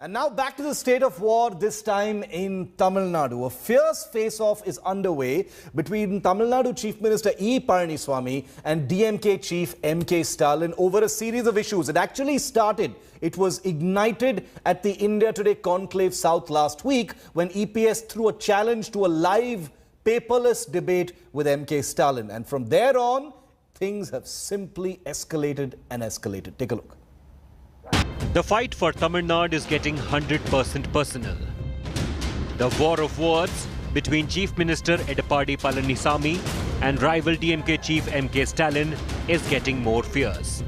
And now back to the state of war, this time in Tamil Nadu. A fierce face-off is underway between Tamil Nadu Chief Minister E. Palaniswami and DMK Chief MK-Stalin over a series of issues. It actually started, it was ignited at the India Today Conclave South last week when EPS threw a challenge to a live paperless debate with MK-Stalin. And from there on, things have simply escalated and escalated. Take a look. The fight for Tamil Nadu is getting 100% personal. The war of words between Chief Minister Edapadi Palaniswami and rival DMK Chief MK-Stalin is getting more fierce.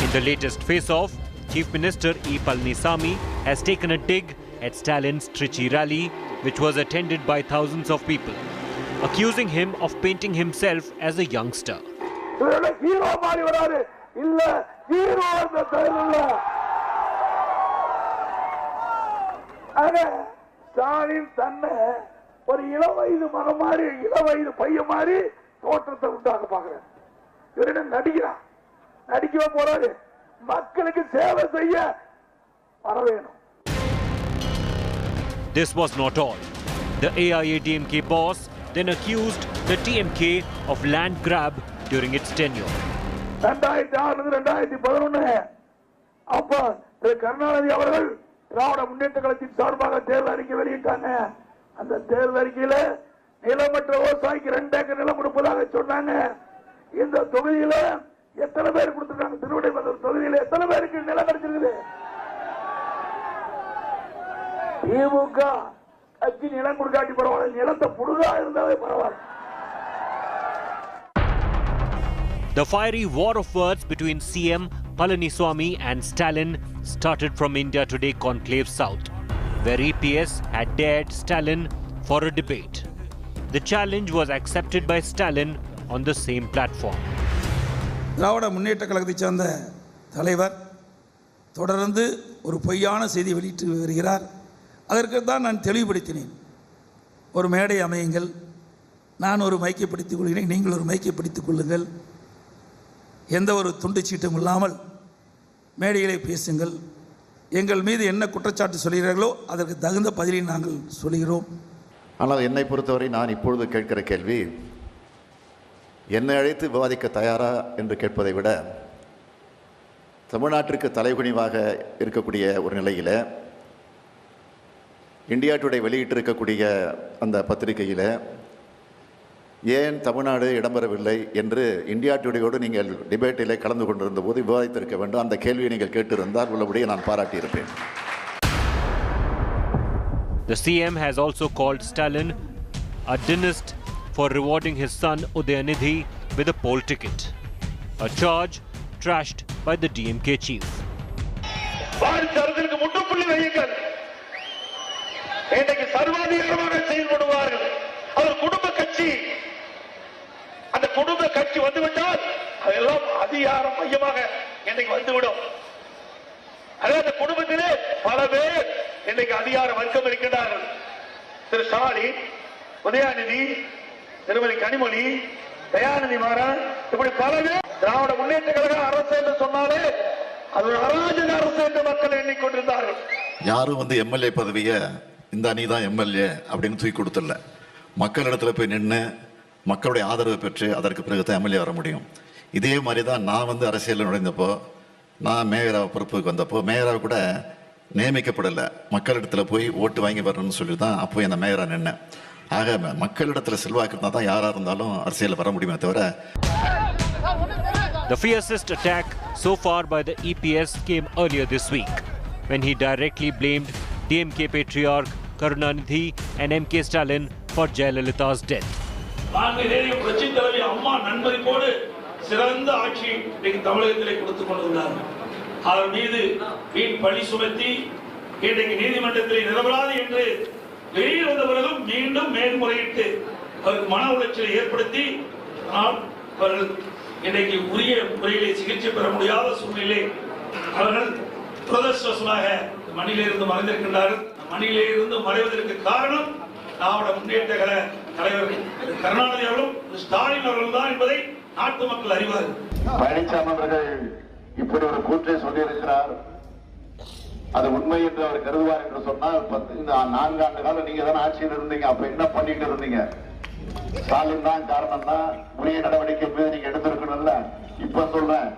In the latest face-off, Chief Minister E. Palaniswami has taken a dig at Stalin's Trichy rally, which was attended by thousands of people, accusing him of painting himself as a youngster. Stalin தன்னை ஒரு இளவயது மனம் மாதிரி இளவயது பையன் மாதிரி தோற்றத்தை உண்டாக்க பார்க்கிறார். இவரு நடிக்கிறார், நடிக்கவே போறாரு, மக்களுக்கு சேவை செய்ய வர வேணும். This was not all. The AIA-DMK boss then accused the TMK of land grab during its tenure. 2006-2011 அப்ப கருணாநிதி அவர்கள் திராவிட முன்னேற்ற கழகத்தின் சார்பாக தேர்தல் அறிக்கை வெளியிட்டாங்க. அந்த தேர்தல் அறிக்கையில நிலமற்ற விவசாயிக்கு 2 ஏக்கர் நிலம் கொடுப்பதாக சொன்னாங்க. இந்த தொகுதியில எத்தனை பேர் கொடுத்திருக்காங்க? திருவிடைமதுரை தொகுதியில எத்தனை பேருக்கு நிலம் கிடைச்சிருக்குது? திமுக கட்சி நிலம் கொடுக்காட்டி பரவாயில்ல, நிலத்தை புடுதா இருந்தாலே பரவாயில்ல. The fiery war of words between CM Palaniswami and Stalin started from India Today Conclave South, where EPS had dared Stalin for a debate. The challenge was accepted by Stalin on the same platform. Dravida Munnetra கழகத்தைச் சேர்ந்த தலைவர் தொடர்ந்து ஒரு பொய்யான செய்தி வெளியிட்டு வருகிறார். அதற்கு தான் நான் தெளிவுபடுத்தினேன். ஒரு மேடை அமையுங்கள், நான் ஒரு மைக்கை பிடித்துக் கொள்கிறேன், நீங்கள் ஒரு மைக்கை பிடித்துக் கொள்ளுங்கள், எந்த ஒரு துண்டு சீட்டும் இல்லாமல் மேடைகளை பேசுங்கள், எங்கள் மீது என்ன குற்றச்சாட்டு சொல்கிறீர்களோ அதற்கு தகுந்த பதிலை நாங்கள் சொல்கிறோம். ஆனால் என்னை பொறுத்தவரை நான் இப்பொழுது கேட்கிற கேள்வி, என்னை அழைத்து விவாதிக்க தயாரா என்று கேட்பதை விட, தமிழ்நாட்டிற்கு தலைகுனிவாக இருக்கக்கூடிய ஒரு நிலையில் இந்தியா டுடே வெளியிட்டிருக்கக்கூடிய அந்த பத்திரிகையில் ஏன் தமிழ்நாடு இடம்பெறவில்லை என்று இந்தியா டுடேயோடு நீங்கள் டிபேட்டிலே கலந்து கொண்டிருந்த போது விவாதித்திருக்க வேண்டும். அந்த கேள்வியை நீங்கள் கேட்டிருந்தால் உள்ளபடியே நான் பாராட்டியிருப்பேன். The CM has also called Stalin a dynast for rewarding his son Udayanidhi with a poll ticket, a charge trashed by the DMK chief. அந்த குடும்ப கட்சி வந்துவிட்டால் அதெல்லாம் அதிகார மையமாக இன்னைக்கு வந்துவிடும். அந்த குடும்பத்திலே பல பேர் இன்னைக்கு அதிகார வர்க்கம் இருக்கின்றார்கள். திரு ஸ்டாலின், உதயாநிதி, திருமதி கனிமொழி, தயாநிதி மாறன், இப்படி பல பேர். திராவிட முன்னேற்ற கழக அரசு என்று சொன்னாலே அது ஒரு அராஜக அரசு என்று மக்கள் எண்ணிக்கொண்டிருந்தார்கள். யாரும் எம்எல்ஏ பதவியை இந்த அணிதான் எம்எல்ஏ அப்படின்னு தூக்கி கொடுத்துடல. மக்களிடத்துல போய் நின்று மக்களுடைய ஆதரவு பெற்று அதற்கு பிறகு தான் எம்எல்ஏ வர முடியும். இதே மாதிரி தான் நான் அரசியலில் நுழைந்தப்போ, நான் மேயராக பொறுப்புக்கு வந்தப்போ மேயராக கூட நியமிக்கப்படலை, மக்களிடத்தில் போய் ஓட்டு வாங்கி வரணும்னு சொல்லி தான் அப்போ அந்த மேயராக நின்னேன். ஆக மக்களிடத்தில் செல்வாக்கு இருந்தால் தான் யாராக இருந்தாலும் அரசியலில் வர முடியுமே தவிர. The fiercest attack so far by the EPS came earlier this week when he directly blamed DMK patriarch Karunanidhi and MK-Stalin for Jayalalitha's death. புரட்சி தலைவி அம்மா நண்பரிப்போடு சிறந்த ஆட்சி இன்றைக்கு தமிழகத்திலே கொடுத்துக் கொண்டிருந்தார்கள். அவர் மீது வீண் பழி சுமத்தி இன்றைக்கு நீதிமன்றத்தில் நிரபராதி என்று வெளியில் வந்த பிறகும் மீண்டும் மேல்முறையிட்டு அவருக்கு மன உளைச்சலை ஏற்படுத்தி அவர்கள் இன்றைக்கு உரிய முறையிலே சிகிச்சை பெற முடியாத சூழ்நிலை அவர்கள் துரதிர்ஷ்டவசமாக மண்ணிலிருந்து மறைந்திருக்கின்றார்கள். மண்ணிலிருந்து மறைவதற்கு காரணம் திராவிட முன்னேற்ற கழக தலைவர் கருணாநிதி அவர்களும் ஸ்டாலின் அவர்கள் தான் என்பதை நாட்டு மக்கள் அறிவார்கள். பழனிசாமி அவர்கள் இப்படி ஒரு கூற்றை சொல்லியிருக்கிறார். அது உண்மை என்று அவர் கருதுவார் என்று சொன்னால் 4 ஆண்டு காலம் நீங்க தானே ஆட்சியில் இருந்தீங்க. அப்ப என்ன பண்ணிட்டு இருந்தீங்க? ஸ்டாலின் தான் காரணம் தான், உரிய நடவடிக்கை மீது நீங்க எடுத்திருக்கணும்ல. இப்ப சொல்றேன்,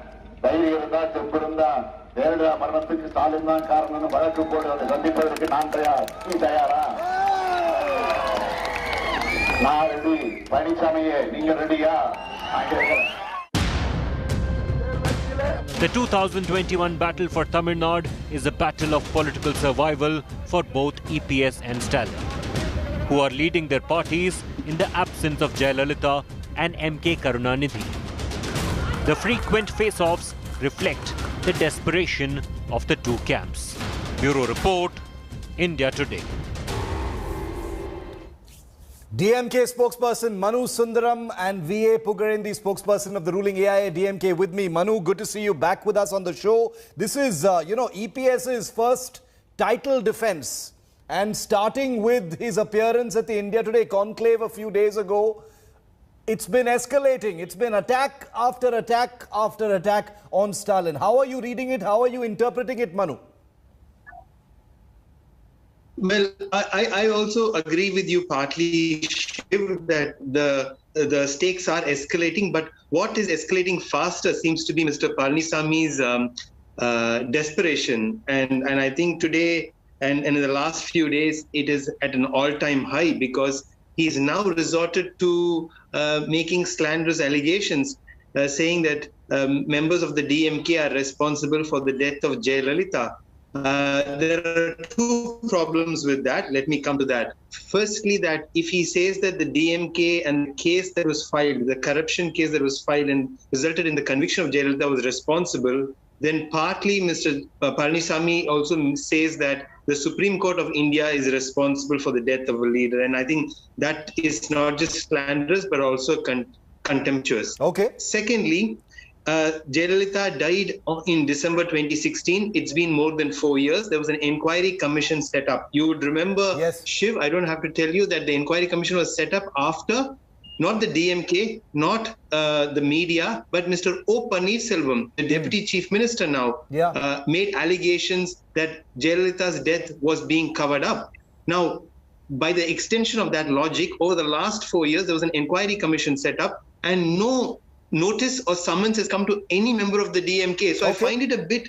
தைரியம் இருந்தா செப்பு இருந்தா ஜெயலலிதா மரணத்துக்கு ஸ்டாலின் தான் காரணம்னு வழக்கு போட்டு அதை சந்திப்பதற்கு நான் தயார். நீ தயாரா? நான் ரெடி. பழனிசாமியே நீங்க ரெடியா? The 2021 battle for Tamil Nadu is a battle of political survival for both EPS and Stalin, who are leading their parties in the absence of Jayalalitha and MK Karunanidhi. The frequent face-offs reflect the desperation of the two camps. Bureau Report, India Today. DMK spokesperson Manu Sundaram and VA Pugarendi, spokesperson of the ruling AIA DMK, with me. Manu, good to see you back with us on the show. This is, EPS's first title defense. And starting with his appearance at the India Today conclave a few days ago, it's been escalating. It's been attack after attack after attack on Stalin. How are you reading it? How are you interpreting it, Manu? Well, I also agree with you partly, Shiv, that the stakes are escalating, but what is escalating faster seems to be Mr. Palaniswami's desperation. And I think today and in the last few days, it is at an all-time high because he's now resorted to making slanderous allegations, saying that members of the DMK are responsible for the death of Jayalalitha. There are two problems with that. Let me come to that. Firstly, that if he says that the DMK and the case that was filed, the corruption case that was filed and resulted in the conviction of Jayalalitha was responsible, then partly Mr. Palaniswami also says that the Supreme Court of India is responsible for the death of a leader. And I think that is not just slanderous, but also contemptuous. Okay. Secondly, Jayalalitha died in December 2016. It's been more than 4 years. There was an inquiry commission set up. You would remember, yes. Shiv, I don't have to tell you that the inquiry commission was set up after, not the DMK, not the media, but Mr. O. Pannirselvam, the Deputy Chief Minister now, made allegations that Jayalalitha's death was being covered up. Now, by the extension of that logic, over the last 4 years, there was an inquiry commission set up and no notice or summons has come to any member of the DMK. So I find it a bit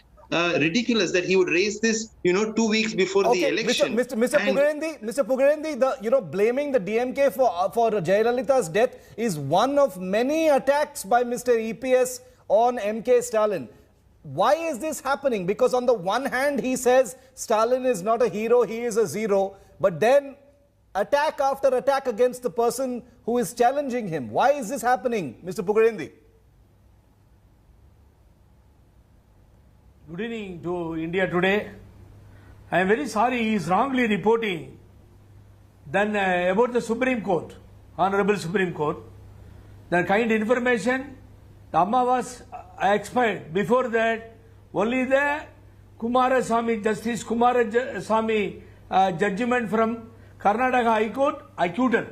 ridiculous that he would raise this, 2 weeks before the election. Mr. Pugarendi, blaming the DMK for Jayalalitha's death is one of many attacks by Mr. EPS on MK Stalin. Why is this happening? Because on the one hand, he says Stalin is not a hero, he is a zero. But then attack after attack against the person who is challenging him. Why is this happening, Mr. Pugarendi? Good evening to India Today. I am very sorry he is wrongly reporting then about the Supreme Court, Honorable Supreme Court. The kind information, the Amma was expired. Before that, only the Justice Kumarasamy judgment from Karnataka High Court acquitted.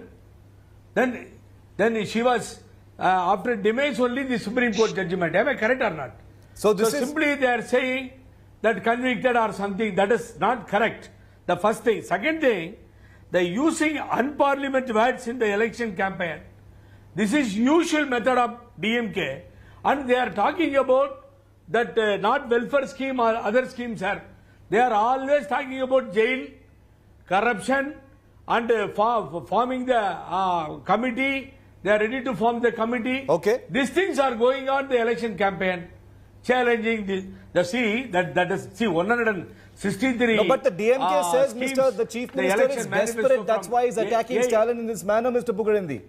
Then she was after demise only the Supreme Court judgment. Am I correct or not? So simply they are saying that convicted or something. That is not correct. The first thing. Second thing, they using unparliamentary words in the election campaign. This is usual method of DMK, and they are talking about that not welfare scheme or other schemes. They are always talking about jail, corruption, and forming the committee. They are ready to form the committee. Okay. These things are going on the election campaign, challenging the 163. No, but the DMK says the Chief Minister is desperate. That's why he's attacking Stalin in this manner, Mr. Pugarendi.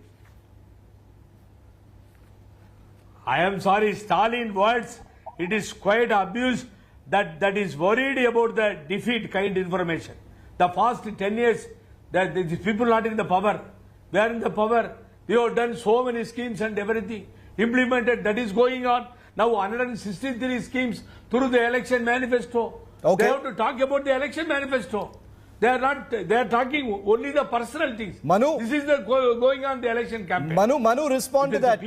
I am sorry, Stalin words, it is quite abuse that is worried about the defeat kind information. The past 10 years, that these people not in the power. They are in the power. We have done so many schemes and everything implemented. That is going on. Now 163 schemes through the election manifesto. Okay. They have to talk about the election manifesto. They are not. They are talking only the personal things. Manu, this is the going on the election campaign. Manu, respond to that.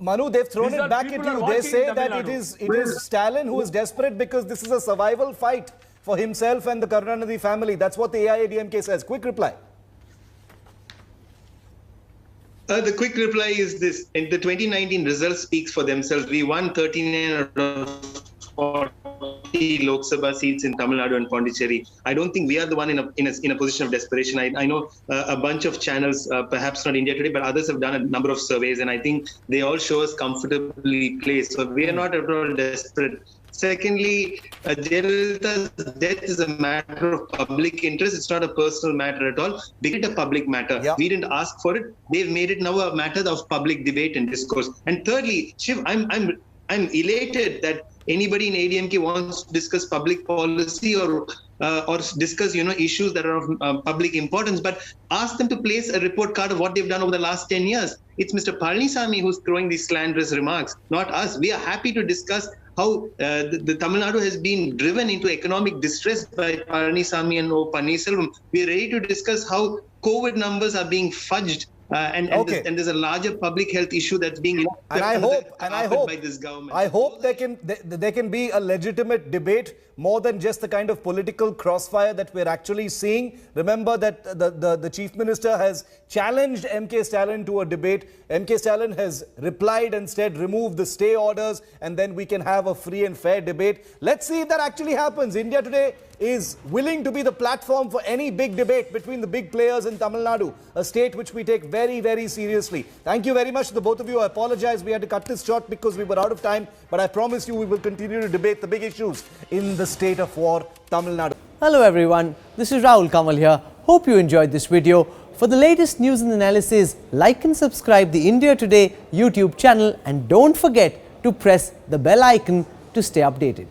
Manu, they've thrown it back at you. They say that it is Stalin who is desperate because this is a survival fight for himself and the Karunanidhi family. That's what the AIADMK says. Quick reply. The quick reply is this. In the 2019 results speaks for themselves. We won 39 out of 40 Lok Sabha seats in Tamil Nadu and Pondicherry. I don't think we are the one in a position of desperation. I know a bunch of channels, perhaps not India Today, but others have done a number of surveys, and I think they all show us comfortably placed. So we are not at all desperate. Secondly, Jayalalitha's death is a matter of public interest. It's not a personal matter at all. Make it a public matter. Yeah. We didn't ask for it. They've made it now a matter of public debate and discourse. And thirdly, Shiv, I'm elated that anybody in ADMK wants to discuss public policy or discuss issues that are of public importance, but ask them to place a report card of what they've done over the last 10 years. It's Mr. Palaniswamy who's throwing these slanderous remarks, not us. We are happy to discuss how the Tamil Nadu has been driven into economic distress by Palaniswamy and Pannirselvam. We are ready to discuss how COVID numbers are being fudged. And there's a larger public health issue that's being I hope by this government. I hope there can be a legitimate debate more than just the kind of political crossfire that we're actually seeing. Remember that the Chief Minister has challenged MK-Stalin to a debate. MK-Stalin has replied and said remove the stay orders and then we can have a free and fair debate. Let's see if that actually happens. India Today is willing to be the platform for any big debate between the big players in Tamil Nadu, a state which we take very, very seriously. Thank you very much to the both of you. I apologize we had to cut this short because we were out of time, but I promise you we will continue to debate the big issues in the state of war, Tamil Nadu. Hello everyone, this is Rahul Kamal here. Hope you enjoyed this video. For the latest news and analysis, like and subscribe the India Today YouTube channel and don't forget to press the bell icon to stay updated.